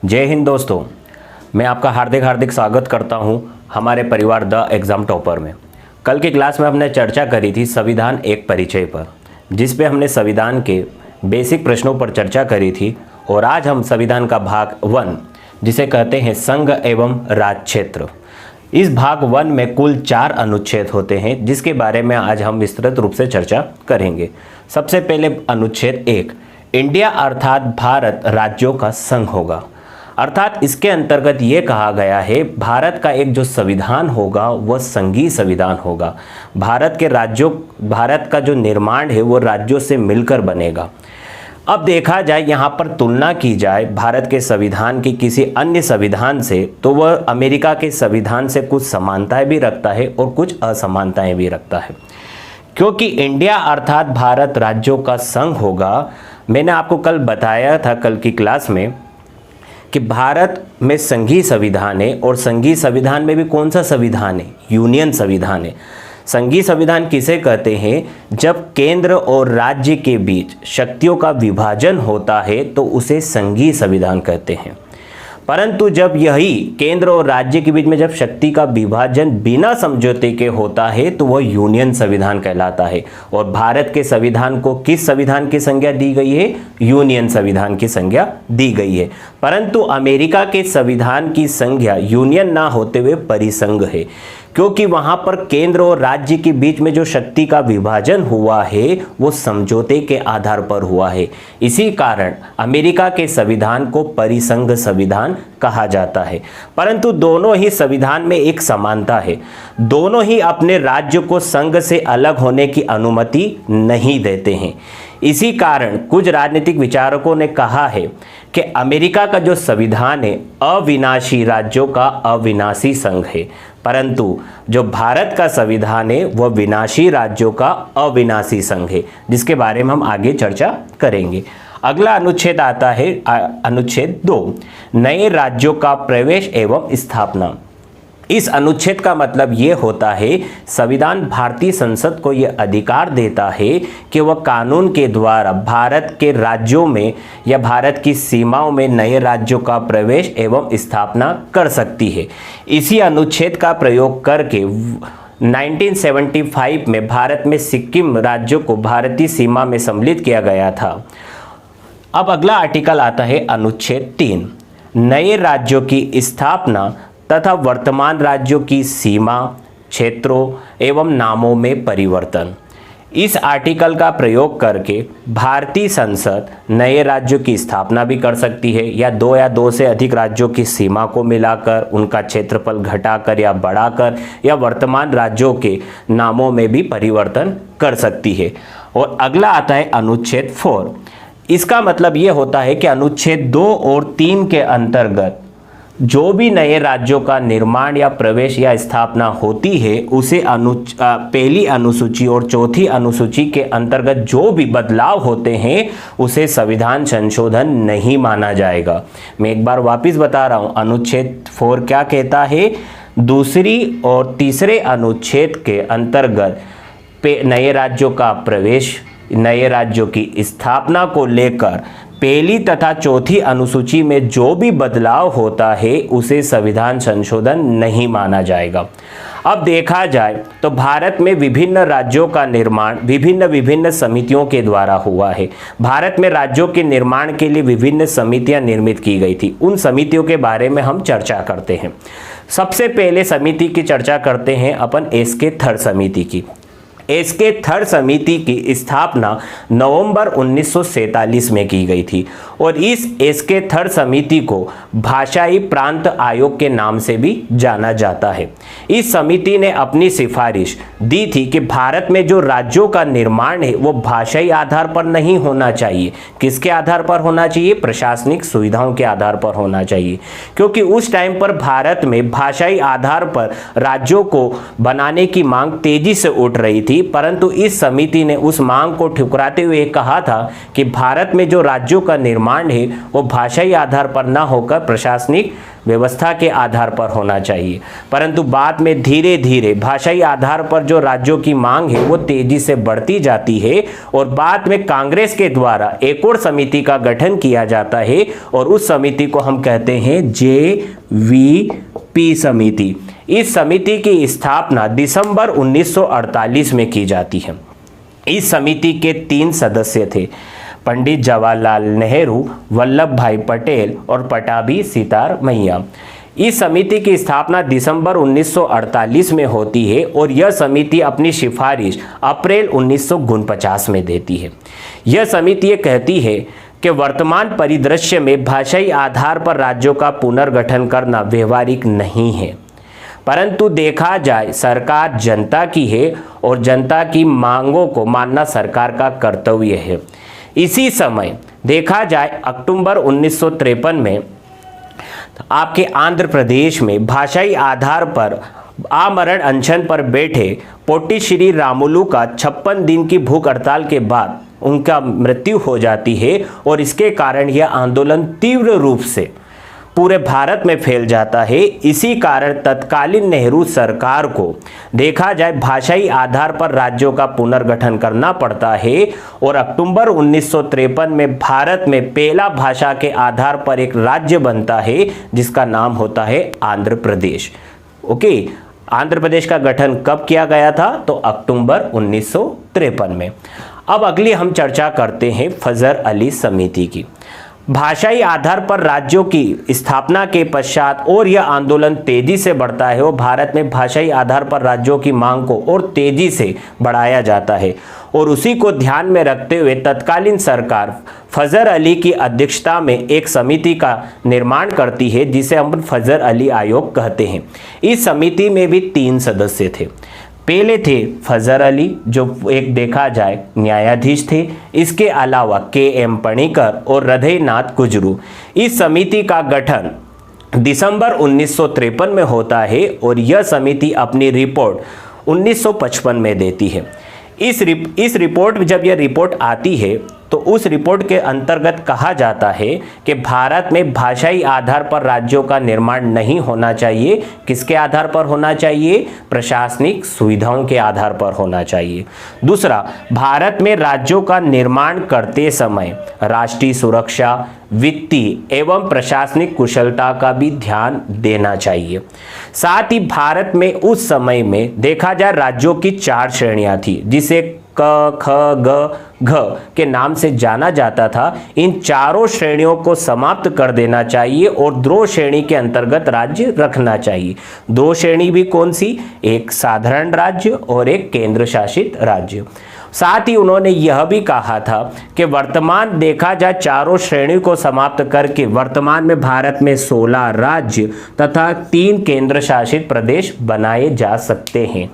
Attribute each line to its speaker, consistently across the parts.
Speaker 1: जय हिंद दोस्तों, मैं आपका हार्दिक स्वागत करता हूं हमारे परिवार द एग्ज़ाम टॉपर में। कल की क्लास में हमने चर्चा करी थी संविधान एक परिचय पर, जिस पे हमने संविधान के बेसिक प्रश्नों पर चर्चा करी थी। और आज हम संविधान का भाग 1 जिसे कहते हैं संघ एवं राज क्षेत्र, इस भाग 1 में कुल 4 अनुच्छेद होते हैं, जिसके बारे में आज हम विस्तृत रूप से चर्चा करेंगे। सबसे पहले अनुच्छेद 1, इंडिया अर्थात भारत राज्यों का संघ होगा। अर्थात इसके अंतर्गत ये कहा गया है भारत का एक जो संविधान होगा वह संघीय संविधान होगा। भारत का जो निर्माण है वो राज्यों से मिलकर बनेगा। अब देखा जाए, यहाँ पर तुलना की जाए भारत के संविधान की किसी अन्य संविधान से, तो वह अमेरिका के संविधान से कुछ समानताएं भी रखता है और कुछ असमानताएं भी रखता है। क्योंकि इंडिया अर्थात भारत राज्यों का संघ होगा, मैंने आपको कल बताया था कल की क्लास में कि भारत में संघीय संविधान है, और संघीय संविधान में भी कौन सा संविधान है? यूनियन संविधान है। संघीय संविधान किसे कहते हैं? जब केंद्र और राज्य के बीच शक्तियों का विभाजन होता है तो उसे संघीय संविधान कहते हैं। परंतु जब यही केंद्र और राज्य के बीच में जब शक्ति का विभाजन बिना समझौते के होता है तो वह यूनियन संविधान कहलाता है। और भारत के संविधान को किस संविधान की संज्ञा दी गई है? यूनियन संविधान की संज्ञा दी गई है। परंतु अमेरिका के संविधान की संज्ञा यूनियन ना होते हुए परिसंघ है, क्योंकि वहां पर केंद्र और राज्य के बीच में जो शक्ति का विभाजन हुआ है वो समझौते के आधार पर हुआ है। इसी कारण अमेरिका के संविधान को परिसंघ संविधान कहा जाता है। परंतु दोनों ही संविधान में एक समानता है, दोनों ही अपने राज्य को संघ से अलग होने की अनुमति नहीं देते हैं। इसी कारण कुछ राजनीतिक विचारकों ने कहा है कि अमेरिका का जो संविधान है अविनाशी राज्यों का अविनाशी संघ है, परंतु जो भारत का संविधान है वह विनाशी राज्यों का अविनाशी संघ है, जिसके बारे में हम आगे चर्चा करेंगे। अगला अनुच्छेद आता है अनुच्छेद 2, नए राज्यों का प्रवेश एवं स्थापना। इस अनुच्छेद का मतलब ये होता है संविधान भारतीय संसद को ये अधिकार देता है कि वह कानून के द्वारा भारत के राज्यों में या भारत की सीमाओं में नए राज्यों का प्रवेश एवं स्थापना कर सकती है। इसी अनुच्छेद का प्रयोग करके 1975 में भारत में सिक्किम राज्यों को भारतीय सीमा में सम्मिलित किया गया था। अब अगला आर्टिकल आता है अनुच्छेद 3, नए राज्यों की स्थापना तथा वर्तमान राज्यों की सीमा, क्षेत्रों एवं नामों में परिवर्तन। इस आर्टिकल का प्रयोग करके भारतीय संसद नए राज्यों की स्थापना भी कर सकती है, या दो से अधिक राज्यों की सीमा को मिलाकर, उनका क्षेत्रफल घटाकर या बढ़ाकर, या वर्तमान राज्यों के नामों में भी परिवर्तन कर सकती है। और अगला आता है अनुच्छेद 4। इसका मतलब ये होता है कि अनुच्छेद 2 और 3 के अंतर्गत जो भी नए राज्यों का निर्माण या प्रवेश या स्थापना होती है उसे पहली अनुसूची और चौथी अनुसूची के अंतर्गत जो भी बदलाव होते हैं उसे संविधान संशोधन नहीं माना जाएगा। मैं एक बार वापस बता रहा हूं, अनुच्छेद 4 क्या कहता है? दूसरी और तीसरे अनुच्छेद के अंतर्गत नए राज्यों का प्रवेश, नए राज्यों की स्थापना को लेकर पहली तथा चौथी अनुसूची में जो भी बदलाव होता है उसे संविधान संशोधन नहीं माना जाएगा। अब देखा जाए तो भारत में विभिन्न राज्यों का निर्माण विभिन्न समितियों के द्वारा हुआ है। भारत में राज्यों के निर्माण के लिए विभिन्न समितियां निर्मित की गई थी। उन समितियों के बारे में हम चर्चा करते हैं। सबसे पहले समिति की चर्चा करते हैं अपन एसके थर्ड समिति की। एसके थर्ड समिति की स्थापना नवंबर 1947 में की गई थी, और इस एसके थर्ड समिति को भाषाई प्रांत आयोग के नाम से भी जाना जाता है। इस समिति ने अपनी सिफारिश दी थी कि भारत में जो राज्यों का निर्माण है वो भाषाई आधार पर नहीं होना चाहिए। किसके आधार पर होना चाहिए? प्रशासनिक सुविधाओं के आधार पर होना चाहिए, क्योंकि उस टाइम पर भारत में भाषाई आधार पर राज्यों को बनाने की मांग तेजी से उठ रही थी। थी, परंतु इस समिति ने उस मांग को ठुकराते हुए कहा था कि भारत में जो राज्यों का निर्माण है वो भाषाई आधार पर न होकर प्रशासनिक व्यवस्था के आधार पर होना चाहिए। परंतु बाद में धीरे धीरे भाषाई आधार पर जो राज्यों की मांग है वो तेजी से बढ़ती जाती है और बाद में कांग्रेस के द्वारा एक और समिति का गठन किया जाता है और उस समिति को हम कहते हैं JVP समिति। इस समिति की स्थापना दिसंबर 1948 में की जाती है। इस समिति के 3 सदस्य थे, पंडित जवाहरलाल नेहरू, वल्लभ भाई पटेल और पटाभी सीतारमैया। इस समिति की स्थापना दिसंबर 1948 में होती है और यह समिति अपनी सिफारिश अप्रैल 1949 में देती है। यह समिति ये कहती है कि वर्तमान परिदृश्य में भाषाई आधार पर राज्यों का पुनर्गठन करना व्यवहारिक नहीं है, परंतु देखा जाए सरकार जनता की है और जनता की मांगों को मानना सरकार का कर्तव्य है। इसी समय देखा जाए अक्टूबर 1953 में आपके आंध्र प्रदेश में भाषाई आधार पर आमरण अनशन पर बैठे पोटी श्री रामुलु का 56 दिन की भूख हड़ताल के बाद उनका मृत्यु हो जाती है और इसके कारण यह आंदोलन तीव्र रूप से पूरे भारत में फैल जाता है। इसी कारण तत्कालीन नेहरू सरकार को देखा जाए भाषाई आधार पर राज्यों का पुनर्गठन करना पड़ता है और अक्टूबर 1953 में भारत में पहला भाषा के आधार पर एक राज्य बनता है जिसका नाम होता है आंध्र प्रदेश। ओके, आंध्र प्रदेश का गठन कब किया गया था? तो अक्टूबर 1953 में। अब अगली हम चर्चा करते हैं फजर अली समिति की। भाषाई आधार पर राज्यों की स्थापना के पश्चात और यह आंदोलन तेजी से बढ़ता है और भारत में भाषाई आधार पर राज्यों की मांग को और तेजी से बढ़ाया जाता है और उसी को ध्यान में रखते हुए तत्कालीन सरकार फजर अली की अध्यक्षता में एक समिति का निर्माण करती है जिसे हम फजर अली आयोग कहते हैं। इस समिति में भी 3 सदस्य थे। पहले थे फजर अली जो एक देखा जाए न्यायाधीश थे। इसके अलावा KM पणिकर और हृदयनाथ कुजरू। इस समिति का गठन दिसंबर 1953 में होता है और यह समिति अपनी रिपोर्ट 1955 में देती है। इस रिपोर्ट में जब यह रिपोर्ट आती है तो उस रिपोर्ट के अंतर्गत कहा जाता है कि भारत में भाषाई आधार पर राज्यों का निर्माण नहीं होना चाहिए। किसके आधार पर होना चाहिए? प्रशासनिक सुविधाओं के आधार पर होना चाहिए। दूसरा, भारत में राज्यों का निर्माण करते समय राष्ट्रीय सुरक्षा, वित्तीय एवं प्रशासनिक कुशलता का भी ध्यान देना चाहिए। साथ ही भारत में उस समय में देखा जाए राज्यों की 4 श्रेणियां थी जिसे क, ख, ग, घ के नाम से जाना जाता था। इन चारों श्रेणियों को समाप्त कर देना चाहिए और 2 श्रेणी के अंतर्गत राज्य रखना चाहिए। 2 श्रेणी भी कौन सी? एक साधारण राज्य और एक केंद्र शासित राज्य। साथ ही उन्होंने यह भी कहा था कि वर्तमान देखा जाए चारों श्रेणी को समाप्त करके वर्तमान में भारत में 16 राज्य तथा 3 केंद्र शासित प्रदेश बनाए जा सकते हैं।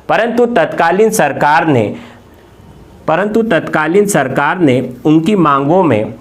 Speaker 1: परंतु तत्कालीन सरकार ने उनकी मांगों में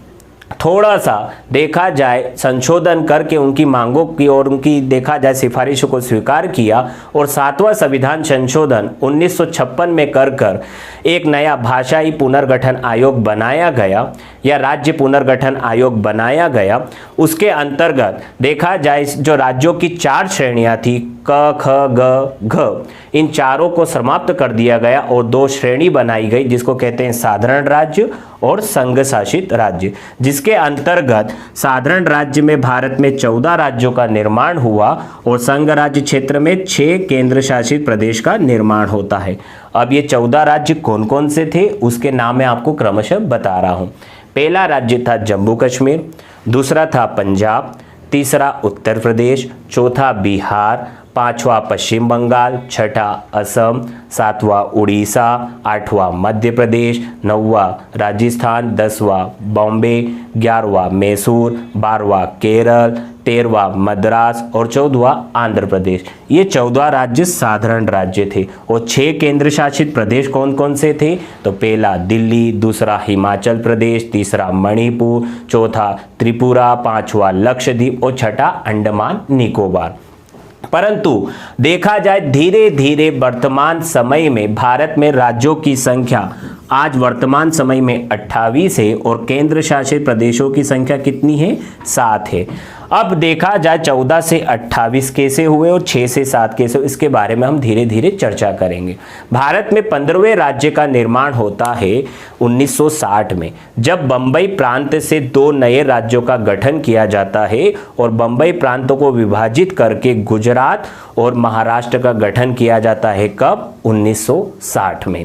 Speaker 1: थोड़ा सा देखा जाए संशोधन करके उनकी मांगों की और उनकी देखा जाए सिफारिशों को स्वीकार किया और 7वां संविधान संशोधन 1956 में कर एक नया भाषाई पुनर्गठन आयोग बनाया गया या राज्य पुनर्गठन आयोग बनाया गया। उसके अंतर्गत देखा जाए जो राज्यों की 4 श्रेणियां थी क, ख, ग, घ, इन चारों को समाप्त कर दिया गया और 2 श्रेणी बनाई गई जिसको कहते हैं साधारण राज्य और संघ शासित राज्य। जिसके अंतर्गत साधारण राज्य में भारत में 14 राज्यों का निर्माण हुआ और संघ राज्य क्षेत्र में 6 केंद्र शासित प्रदेश का निर्माण होता है। अब ये 14 राज्य कौन कौन से थे उसके नाम मैं आपको क्रमशः बता रहा हूँ। पहला राज्य था जम्मू कश्मीर, दूसरा था पंजाब, तीसरा उत्तर प्रदेश, चौथा बिहार, 5वां पश्चिम बंगाल, 6ठा असम, 7वां उड़ीसा, 8वां मध्य प्रदेश, 9वां राजस्थान, 10वां बॉम्बे, 11वां मैसूर, 12वां केरल, 13वां मद्रास और 14वां आंध्र प्रदेश। ये 14 राज्य साधारण राज्य थे और 6 केंद्र शासित प्रदेश कौन कौन से थे? तो पहला दिल्ली, दूसरा हिमाचल प्रदेश, तीसरा मणिपुर, चौथा त्रिपुरा, 5वां लक्षद्वीप और 6ठा अंडमान निकोबार। परंतु देखा जाए धीरे धीरे वर्तमान समय में भारत में राज्यों की संख्या आज वर्तमान समय में 28 है और केंद्र शासित प्रदेशों की संख्या कितनी है? 7 है। अब देखा जाए 14 से 28 कैसे हुए और 6 से 7 कैसे, इसके बारे में हम धीरे धीरे चर्चा करेंगे। भारत में 15वें राज्य का निर्माण होता है 1960 में, जब बंबई प्रांत से 2 नए राज्यों का गठन किया जाता है और बंबई प्रांतों को विभाजित करके गुजरात और महाराष्ट्र का गठन किया जाता है। कब? 1960 में।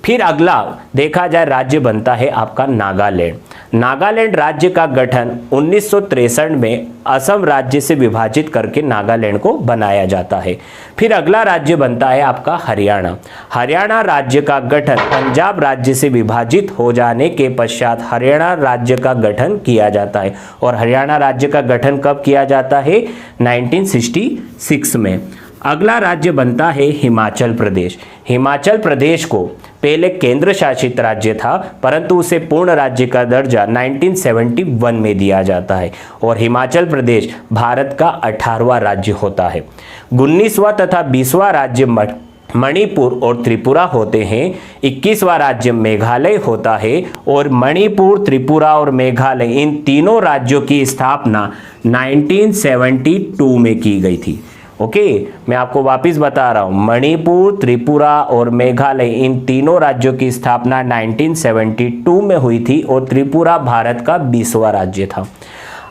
Speaker 1: फिर अगला देखा जाए राज्य बनता है आपका नागालैंड। नागालैंड राज्य का गठन 1963 में असम राज्य से विभाजित करके नागालैंड को बनाया जाता है। फिर अगला राज्य बनता है आपका हरियाणा। हरियाणा राज्य का गठन पंजाब राज्य से विभाजित हो जाने के पश्चात हरियाणा राज्य का गठन किया जाता है और हरियाणा राज्य का गठन कब किया जाता है? 1966 में। अगला राज्य बनता है हिमाचल प्रदेश। हिमाचल प्रदेश को पहले केंद्र शासित राज्य था, परंतु उसे पूर्ण राज्य का दर्जा 1971 में दिया जाता है और हिमाचल प्रदेश भारत का 18वां राज्य होता है। 19वां तथा 20वां राज्य मणिपुर और त्रिपुरा होते हैं। 21वां राज्य मेघालय होता है और मणिपुर, त्रिपुरा और मेघालय इन तीनों राज्यों की स्थापना 1972 में की गई थी। ओके, मैं आपको वापस बता रहा हूं, मणिपुर, त्रिपुरा और मेघालय इन तीनों राज्यों की स्थापना 1972 में हुई थी और त्रिपुरा भारत का 20वां राज्य था।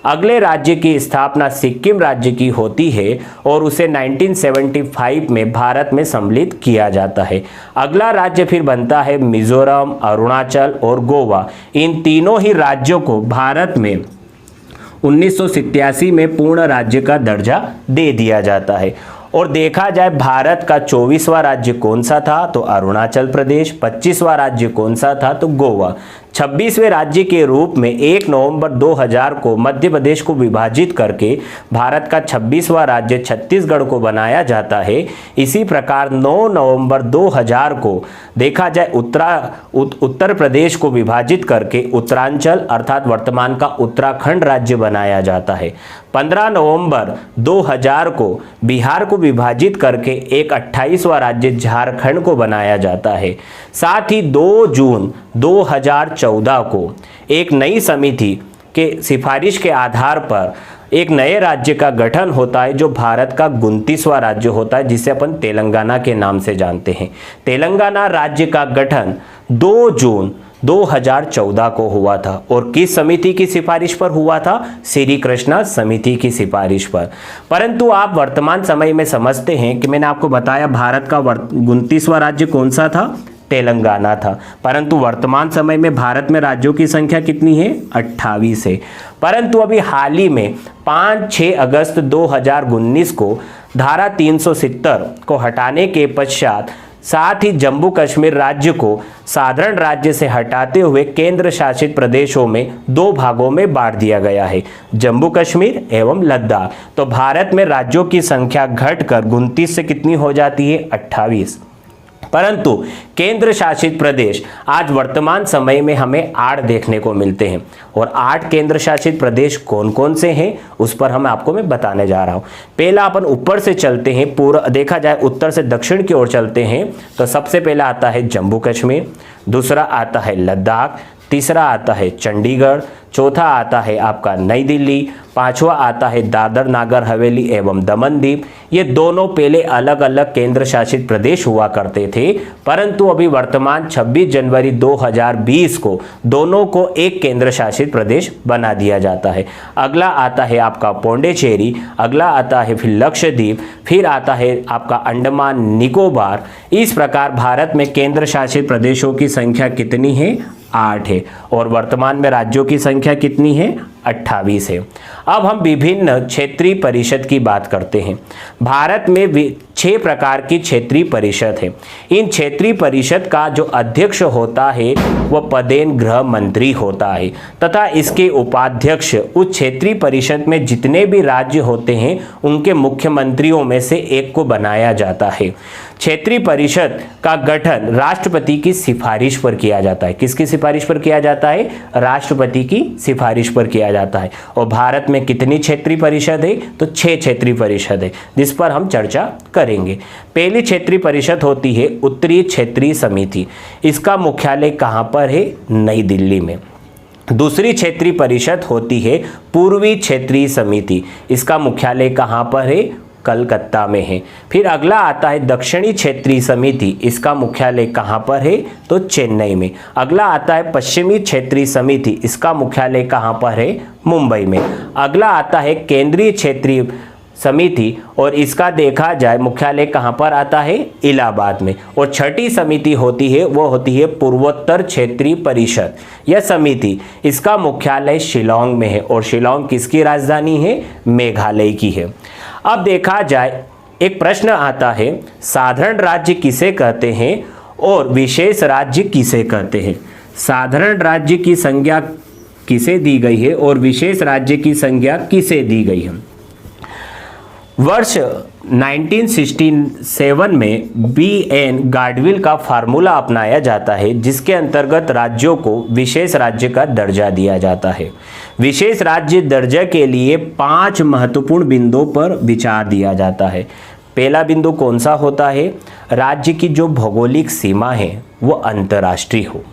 Speaker 1: अगले राज्य की स्थापना सिक्किम राज्य की होती है और उसे 1975 में भारत में सम्मिलित किया जाता है। अगला राज्य फिर बनता है मिजोरम, अरुणाचल और गोवा। इन तीनों ही राज्यों को भारत में 1987 में पूर्ण राज्य का दर्जा दे दिया जाता है। और देखा जाए भारत का 24वां राज्य कौन सा था? तो अरुणाचल प्रदेश। 25वां राज्य कौन सा था? तो गोवा। 26वें राज्य के रूप में 1 नवंबर 2000 को मध्य प्रदेश को विभाजित करके भारत का 26वां राज्य छत्तीसगढ़ को बनाया जाता है। इसी प्रकार 9 नवंबर 2000 को देखा जाए उत्तर प्रदेश को विभाजित करके उत्तरांचल अर्थात वर्तमान का उत्तराखंड राज्य बनाया जाता है। 15 नवंबर 2000 को बिहार को विभाजित करके एक 28वां राज्य झारखंड को बनाया जाता है। साथ ही 2 जून 2014 को एक नई समिति के सिफारिश के आधार पर एक नए राज्य का गठन होता है जो भारत का 29वां राज्य होता है, जिसे अपन तेलंगाना के नाम से जानते हैं। तेलंगाना राज्य का गठन 2 जून 2014 को हुआ था और किस समिति की सिफारिश पर हुआ था? श्री कृष्णा समिति की सिफारिश पर। परंतु आप वर्तमान समय में समझते हैं कि मैंने आपको बताया भारत का 29वां राज्य कौन सा था? तेलंगाना था। परंतु वर्तमान समय में भारत में राज्यों की संख्या कितनी है? 28 है। परंतु अभी हाल ही में 5-6 अगस्त 2019 को धारा 370 को हटाने के पश्चात साथ ही जम्मू कश्मीर राज्य को साधारण राज्य से हटाते हुए केंद्र शासित प्रदेशों में 2 भागों में बांट दिया गया है, जम्मू कश्मीर एवं लद्दाख। तो भारत में राज्यों की संख्या घटकर 29 से कितनी हो जाती है? 28। परंतु केंद्र शासित प्रदेश आज वर्तमान समय में हमें 8 देखने को मिलते हैं और 8 केंद्र शासित प्रदेश कौन कौन से हैं उस पर हम आपको मैं बताने जा रहा हूं। पहला अपन ऊपर से चलते हैं, पूरा देखा जाए उत्तर से दक्षिण की ओर चलते हैं तो सबसे पहला आता है जम्मू कश्मीर, दूसरा आता है लद्दाख, तीसरा आता है चंडीगढ़, चौथा आता है आपका नई दिल्ली, 5वां आता है दादर नागर हवेली एवं दमन दीव। ये दोनों पहले अलग अलग केंद्र शासित प्रदेश हुआ करते थे, परंतु अभी वर्तमान 26 जनवरी 2020 को दोनों को एक केंद्र शासित प्रदेश बना दिया जाता है। अगला आता है आपका पौंडीचेरी, अगला आता है फिर लक्षद्वीप, फिर आता है आपका अंडमान निकोबार। इस प्रकार भारत में केंद्र शासित प्रदेशों की संख्या कितनी है? 8 है और वर्तमान में राज्यों की संख्या कितनी है? 28 है। अब हम विभिन्न क्षेत्रीय परिषद की बात करते हैं। भारत में 6 प्रकार की क्षेत्रीय परिषद है। इन क्षेत्रीय परिषद का जो अध्यक्ष होता है वह पदेन गृह मंत्री होता है तथा इसके उपाध्यक्ष उस क्षेत्रीय परिषद में जितने भी राज्य होते हैं उनके मुख्यमंत्रियों में से एक को बनाया जाता है। क्षेत्रीय परिषद का गठन राष्ट्रपति की सिफारिश पर किया जाता है। किसकी सिफारिश पर किया जाता है? राष्ट्रपति की सिफारिश पर किया जाता है। और भारत में कितनी क्षेत्रीय परिषद है, तो 6 क्षेत्रीय परिषद है, जिस पर हम चर्चा करेंगे। पहली क्षेत्रीय परिषद होती है उत्तरी क्षेत्रीय समिति, इसका मुख्यालय कहाँ पर है, नई दिल्ली में। दूसरी क्षेत्रीय परिषद होती है पूर्वी क्षेत्रीय समिति, इसका मुख्यालय कहाँ पर है, कलकत्ता में है। फिर अगला आता है दक्षिणी क्षेत्रीय समिति, इसका मुख्यालय कहाँ पर है, तो चेन्नई में। अगला आता है पश्चिमी क्षेत्रीय समिति, इसका मुख्यालय कहाँ पर है, मुंबई में। अगला आता है केंद्रीय क्षेत्रीय समिति, और इसका देखा जाए मुख्यालय कहाँ पर आता है, इलाहाबाद में। और छठी समिति होती है वो होती है पूर्वोत्तर क्षेत्रीय परिषद यह समिति, इसका मुख्यालय शिलांग में है। और शिलांग किसकी राजधानी है, मेघालय की है। अब देखा जाए एक प्रश्न आता है, साधारण राज्य किसे कहते हैं और विशेष राज्य किसे कहते हैं। साधारण राज्य की संज्ञा किसे दी गई है और विशेष राज्य की संज्ञा किसे दी गई है। वर्ष 1967 में BN गाडविल का फार्मूला अपनाया जाता है, जिसके अंतर्गत राज्यों को विशेष राज्य का दर्जा दिया जाता है। विशेष राज्य दर्जा के लिए 5 महत्वपूर्ण बिंदुओं पर विचार दिया जाता है। पहला बिंदु कौन सा होता है, राज्य की जो भौगोलिक सीमा है वो अंतर्राष्ट्रीय हो।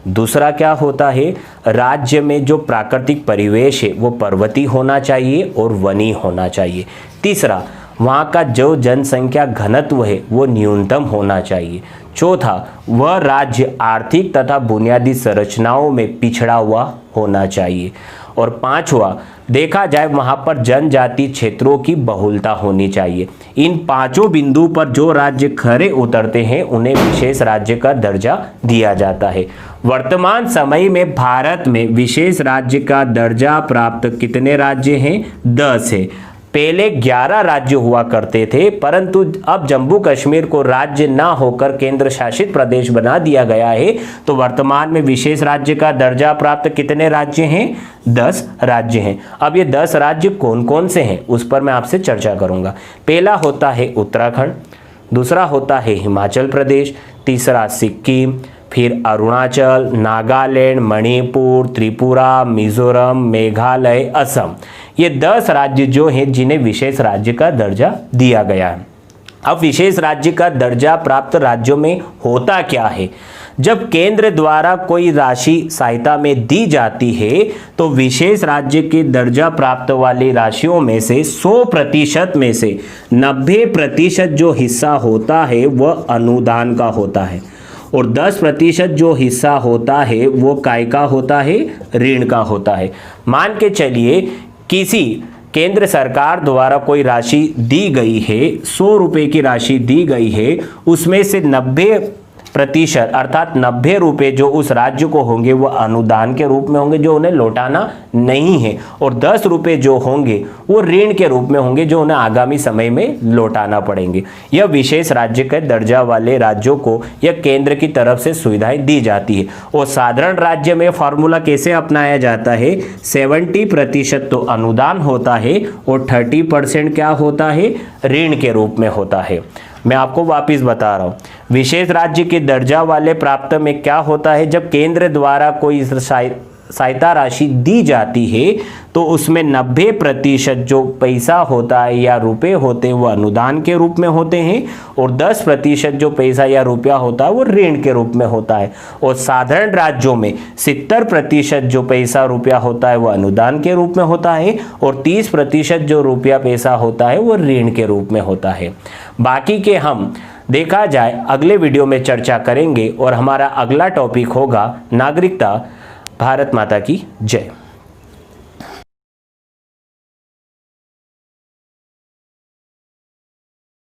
Speaker 1: दूसरा क्या होता है, राज्य में जो प्राकृतिक परिवेश है वो पर्वतीय होना चाहिए और वनी होना चाहिए। तीसरा, वहाँ का जो जनसंख्या घनत्व है वो न्यूनतम होना चाहिए। चौथा, वह राज्य आर्थिक तथा बुनियादी संरचनाओं में पिछड़ा हुआ होना चाहिए। और पांचवा, देखा जाए वहाँ पर जनजाति क्षेत्रों की बहुलता होनी चाहिए। इन 5 बिंदु पर जो राज्य खरे उतरते हैं उन्हें विशेष राज्य का दर्जा दिया जाता है। वर्तमान समय में भारत में विशेष राज्य का दर्जा प्राप्त कितने राज्य हैं, 10 है। पहले 11 राज्य हुआ करते थे, परंतु अब जम्मू कश्मीर को राज्य ना होकर केंद्र शासित प्रदेश बना दिया गया है। तो वर्तमान में विशेष राज्य का दर्जा प्राप्त कितने राज्य हैं, 10 राज्य हैं। अब ये 10 राज्य कौन कौन से हैं उस पर मैं आपसे चर्चा करूंगा। पहला होता है उत्तराखंड, दूसरा होता है हिमाचल प्रदेश, तीसरा सिक्किम, फिर अरुणाचल, नागालैंड, मणिपुर, त्रिपुरा, मिजोरम, मेघालय, असम। ये 10 राज्य जो हैं जिन्हें विशेष राज्य का दर्जा दिया गया है। अब विशेष राज्य का दर्जा प्राप्त राज्यों में होता क्या है, जब केंद्र द्वारा कोई राशि सहायता में दी जाती है तो विशेष राज्य के दर्जा प्राप्त वाली राशियों में से 100% में से 90% जो हिस्सा होता है वह अनुदान का होता है, और 10% जो हिस्सा होता है वो काय का होता है, ऋण का होता है। मान के चलिए किसी केंद्र सरकार द्वारा कोई राशि दी गई है, 100 रुपये की राशि दी गई है, उसमें से 90% अर्थात 90 रुपये जो उस राज्य को होंगे वो अनुदान के रूप में होंगे जो उन्हें लौटाना नहीं है, और 10 रुपये जो होंगे वो ऋण के रूप में होंगे जो उन्हें आगामी समय में लौटाना पड़ेंगे। यह विशेष राज्य के दर्जा वाले राज्यों को यह केंद्र की तरफ से सुविधाएं दी जाती है। और साधारण राज्य में फॉर्मूला कैसे अपनाया जाता है, 70% तो अनुदान होता है और 30% क्या होता है, ऋण के रूप में होता है। मैं आपको वापिस बता रहा हूँ, विशेष राज्य के दर्जा वाले प्राप्त में क्या होता है, जब केंद्र द्वारा कोई सहायता राशि दी जाती है तो उसमें 90% जो पैसा होता है या रुपए होते हैं वो अनुदान के रूप में होते हैं, और 10% जो पैसा या रुपया होता है वो ऋण के रूप में होता है। और साधारण राज्यों में 70% जो पैसा रुपया होता है वो अनुदान के रूप में होता है, और 30% जो रुपया पैसा होता है वो ऋण के रूप में होता है। बाकी के हम देखा जाए अगले वीडियो में चर्चा करेंगे, और हमारा अगला टॉपिक होगा नागरिकता। भारत माता की जय।